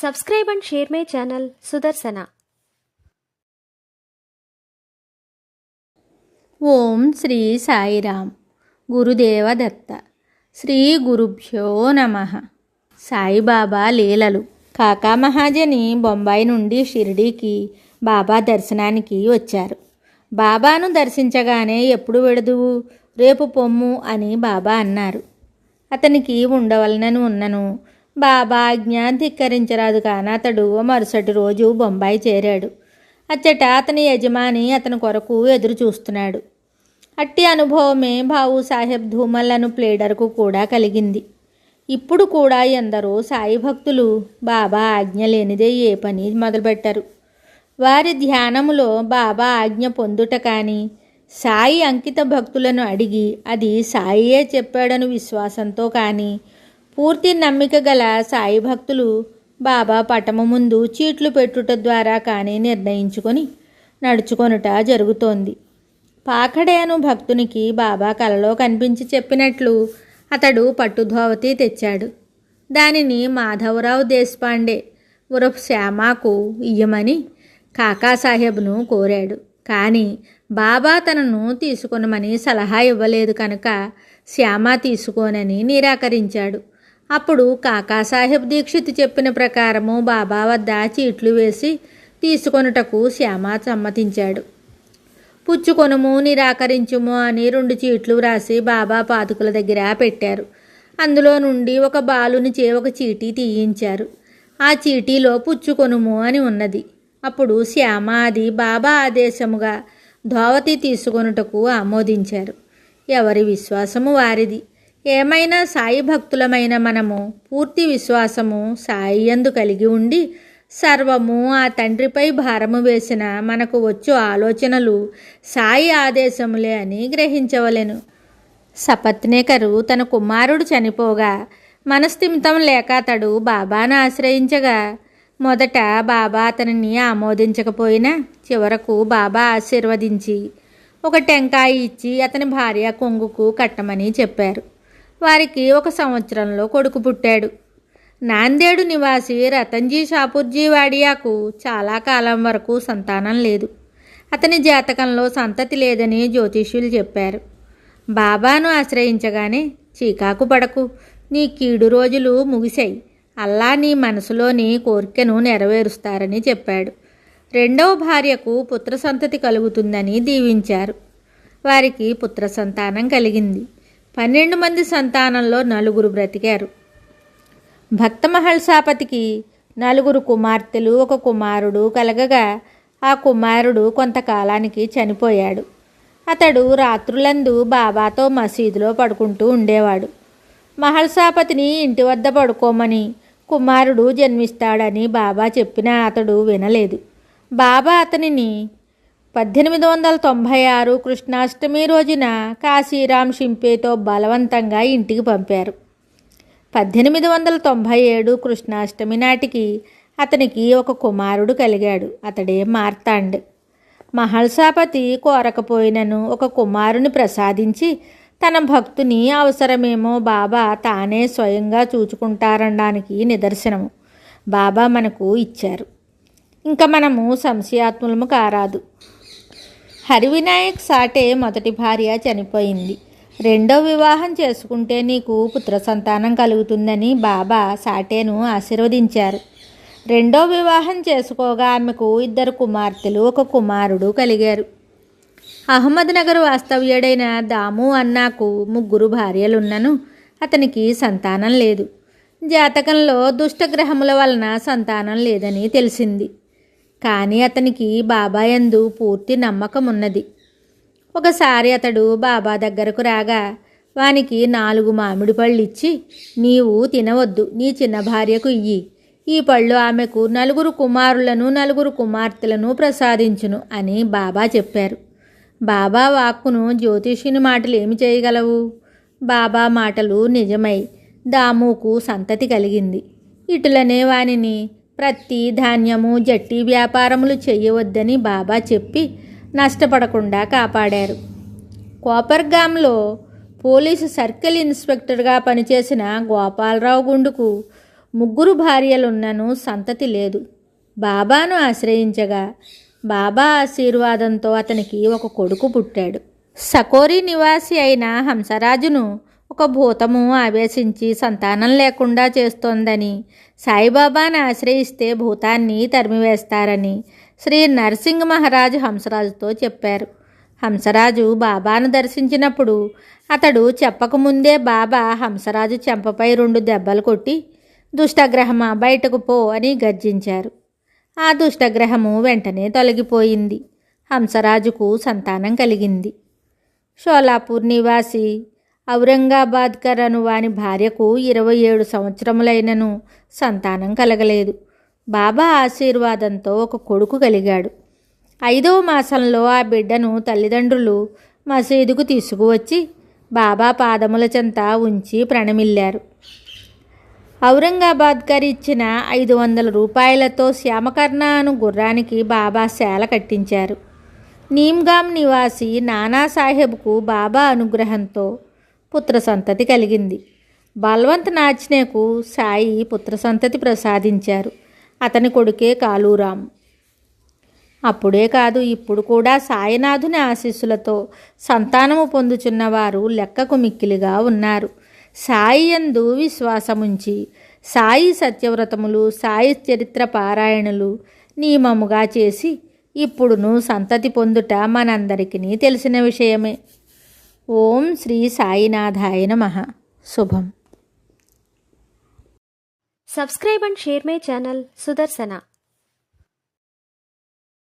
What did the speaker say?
Subscribe and share my channel Sudarsana. ఓం శ్రీ సాయిరామ్. గురుదేవ దత్త. శ్రీ గురుభ్యో నమః. సాయిబాబా లీలలు. కాకా మహాజని బొంబాయి నుండి షిరిడీకి బాబా దర్శనానికి వచ్చారు. బాబాను దర్శించగానే ఎప్పుడు వెడదువు, రేపు పొమ్ము అని బాబా అన్నారు. అతనికి ఉండవలనని ఉన్నను. బాబా ఆజ్ఞ ధిక్కరించరాదు కాన అతడు మరుసటి రోజు బొంబాయి చేరాడు. అచ్చట అతని యజమాని అతని కొరకు ఎదురు చూస్తున్నాడు. అట్టి అనుభవమే బాబు సాహెబ్ ధూమల్ అను ప్లేడర్కు కూడా కలిగింది. ఇప్పుడు కూడా ఎందరో సాయి భక్తులు బాబా ఆజ్ఞ లేనిదే ఏ పని మొదలుపెట్టారు. వారి ధ్యానములో బాబా ఆజ్ఞ పొందుట కానీ, సాయి అంకిత భక్తులను అడిగి అది సాయియే చెప్పాడని విశ్వాసంతో కానీ, పూర్తి నమ్మిక గల సాయి భక్తులు బాబా పటము ముందు చీట్లు పెట్టుట ద్వారా కానీ నిర్ణయించుకొని నడుచుకొనుట జరుగుతోంది. పాకడే అను భక్తునికి బాబా కలలో కనిపించి చెప్పినట్లు అతడు పట్టుధోవతి తెచ్చాడు. దానిని మాధవరావు దేశపాండే ఉరఫ్ శ్యామాకు ఇయ్యమని కాకాసాహెబ్ను కోరాడు. కానీ బాబా తనను తీసుకొనమని సలహా ఇవ్వలేదు కనుక శ్యామ తీసుకోనని నిరాకరించాడు. అప్పుడు కాకాసాహెబ్ దీక్షిత్ చెప్పిన ప్రకారము బాబా వద్ద చీట్లు వేసి తీసుకొనుటకు శ్యామ సమ్మతించాడు. పుచ్చుకొనుము, నిరాకరించుము అని 2 చీట్లు వ్రాసి బాబా పాదుకల దగ్గర పెట్టారు. అందులో నుండి ఒక బాలునిచే ఒక చీటీ తీయించారు. ఆ చీటీలో పుచ్చుకొనుము అని ఉన్నది. అప్పుడు శ్యామ అది బాబా ఆదేశముగా ధోవతి తీసుకొనుటకు ఆమోదించారు. ఎవరి విశ్వాసము వారిది. ఏమైనా సాయి భక్తులమైన మనము పూర్తి విశ్వాసము సాయి యందు కలిగి ఉండి సర్వము ఆ తండ్రిపై భారము వేసిన మనకు వచ్చు ఆలోచనలు సాయి ఆదేశములే అని గ్రహించవలెను. సపత్నేకరు తన కుమారుడు చనిపోగా మనస్థిమితం లేక అతడు బాబాను ఆశ్రయించగా మొదట బాబా అతనిని ఆమోదించకపోయినా చివరకు బాబా ఆశీర్వదించి ఒక టెంకాయ ఇచ్చి అతని భార్య కొంగుకు కట్టమని చెప్పారు. వారికి 1 సంవత్సరంలో కొడుకు పుట్టాడు. నాందేడు నివాసి రతన్జీ షాపూర్జీ వాడియాకు చాలా కాలం వరకు సంతానం లేదు. అతని జాతకంలో సంతతి లేదని జ్యోతిష్యులు చెప్పారు. బాబాను ఆశ్రయించగానే చీకాకు పడకు, నీ కీడు రోజులు ముగిశాయి, అల్లా నీ మనసులోని కోరికను నెరవేరుస్తారని చెప్పాడు. 2వ భార్యకు పుత్ర సంతతి కలుగుతుందని దీవించారు. వారికి పుత్ర సంతానం కలిగింది. 12 మంది సంతానంలో 4 బ్రతికారు. భక్త మహల్సాపతికి 4 కుమార్తెలు 1 కుమారుడు కలగగా ఆ కుమారుడు కొంతకాలానికి చనిపోయాడు. అతడు రాత్రులందు బాబాతో మసీదులో పడుకుంటూ ఉండేవాడు. మహల్సాపతిని ఇంటి వద్ద పడుకోమని కుమారుడు జన్మిస్తాడని బాబా చెప్పినా అతడు వినలేదు. బాబా అతనిని 1896 కృష్ణాష్టమి రోజున కాశీరాం షింపేతో బలవంతంగా ఇంటికి పంపారు. 1897 కృష్ణాష్టమి నాటికి అతనికి 1 కుమారుడు కలిగాడు. అతడే మార్తాండ్. మహల్సాపతి కోరకపోయినను 1 కుమారుని ప్రసాదించి తన భక్తుని అవసరమేమో బాబా తానే స్వయంగా చూచుకుంటారనడానికి నిదర్శనము బాబా మనకు ఇచ్చారు. ఇంకా మనము సంశయాత్ములము కారాదు. హరివినాయక్ సాటే మొదటి భార్య చనిపోయింది. 2వ వివాహం చేసుకుంటే నీకు పుత్ర సంతానం కలుగుతుందని బాబా సాటేను ఆశీర్వదించారు. 2వ వివాహం చేసుకోగా ఆమెకు 2 కుమార్తెలు 1 కుమారుడు కలిగారు. అహ్మద్ నగర్ వాస్తవ్యుడైన దాము అన్నాకు 3 భార్యలున్నను అతనికి సంతానం లేదు. జాతకంలో దుష్టగ్రహముల వలన సంతానం లేదని తెలిసింది. కానీ అతనికి బాబా యందు పూర్తి నమ్మకం ఉన్నది. ఒకసారి అతడు బాబా దగ్గరకు రాగా వానికి 4 మామిడి పళ్ళు ఇచ్చి, నీవు తినవద్దు, నీ చిన్న భార్యకు ఇయ్యి. ఈ పళ్ళు ఆమెకు 4 కుమారులను 4 కుమార్తెలను ప్రసాదించును అని బాబా చెప్పారు. బాబా వాక్కును జ్యోతిష్యుని మాటలు ఏమి చేయగలవు? బాబా మాటలు నిజమై దాముకు సంతతి కలిగింది. ఇటులనే వానిని ప్రత్తి ధాన్యము జట్టి వ్యాపారములు చేయవద్దని బాబా చెప్పి నష్టపడకుండా కాపాడారు. కోపర్గాంలో పోలీసు సర్కిల్ ఇన్స్పెక్టర్గా పనిచేసిన గోపాలరావు గుండుకు ముగ్గురు భార్యలున్నను సంతతి లేదు. బాబాను ఆశ్రయించగా బాబా ఆశీర్వాదంతో అతనికి ఒక కొడుకు పుట్టాడు. సకోరి నివాసి అయిన హంసరాజును ఒక భూతము ఆవేశించి సంతానం లేకుండా చేస్తోందని, సాయిబాబాను ఆశ్రయిస్తే భూతాన్ని తరిమివేస్తారని శ్రీ నరసింహ మహారాజు హంసరాజుతో చెప్పారు. హంసరాజు బాబాను దర్శించినప్పుడు అతడు చెప్పకముందే బాబా హంసరాజు చెంపపై 2 దెబ్బలు కొట్టి, దుష్టగ్రహమా బయటకు పో అని గర్జించారు. ఆ దుష్టగ్రహము వెంటనే తొలగిపోయింది. హంసరాజుకు సంతానం కలిగింది. షోలాపూర్ నివాసి ఔరంగాబాద్కర్ అను వాని భార్యకు 27 సంవత్సరములైనను సంతానం కలగలేదు. బాబా ఆశీర్వాదంతో ఒక కొడుకు కలిగాడు. 5వ మాసంలో ఆ బిడ్డను తల్లిదండ్రులు మసీదుకు తీసుకువచ్చి బాబా పాదముల చెంత ఉంచి ప్రణమిల్లారు. ఔరంగాబాద్కర్ ఇచ్చిన 500 రూపాయలతో శ్యామకర్ణ అను గుర్రానికి బాబా శాల కట్టించారు. నీమ్గామ్ నివాసి నానాసాహెబ్కు బాబా అనుగ్రహంతో పుత్ర సంతతి కలిగింది. బల్వంత్ నాచ్నేకు సాయి పుత్ర సంతతి ప్రసాదించారు. అతని కొడుకే కాలూరాం. అప్పుడే కాదు, ఇప్పుడు కూడా సాయినాథుని ఆశీస్సులతో సంతానము పొందుచున్నవారు లెక్కకు మిక్కిలిగా ఉన్నారు. సాయి యందు విశ్వాసముంచి సాయి సత్యవ్రతములు, సాయి చరిత్ర పారాయణలు నియమముగా చేసి ఇప్పుడును సంతతి పొందుట మనందరికీ తెలిసిన విషయమే. ఓం శ్రీ సాయినాథాయ నమః. శుభం. Subscribe and share my channel Sudarsana.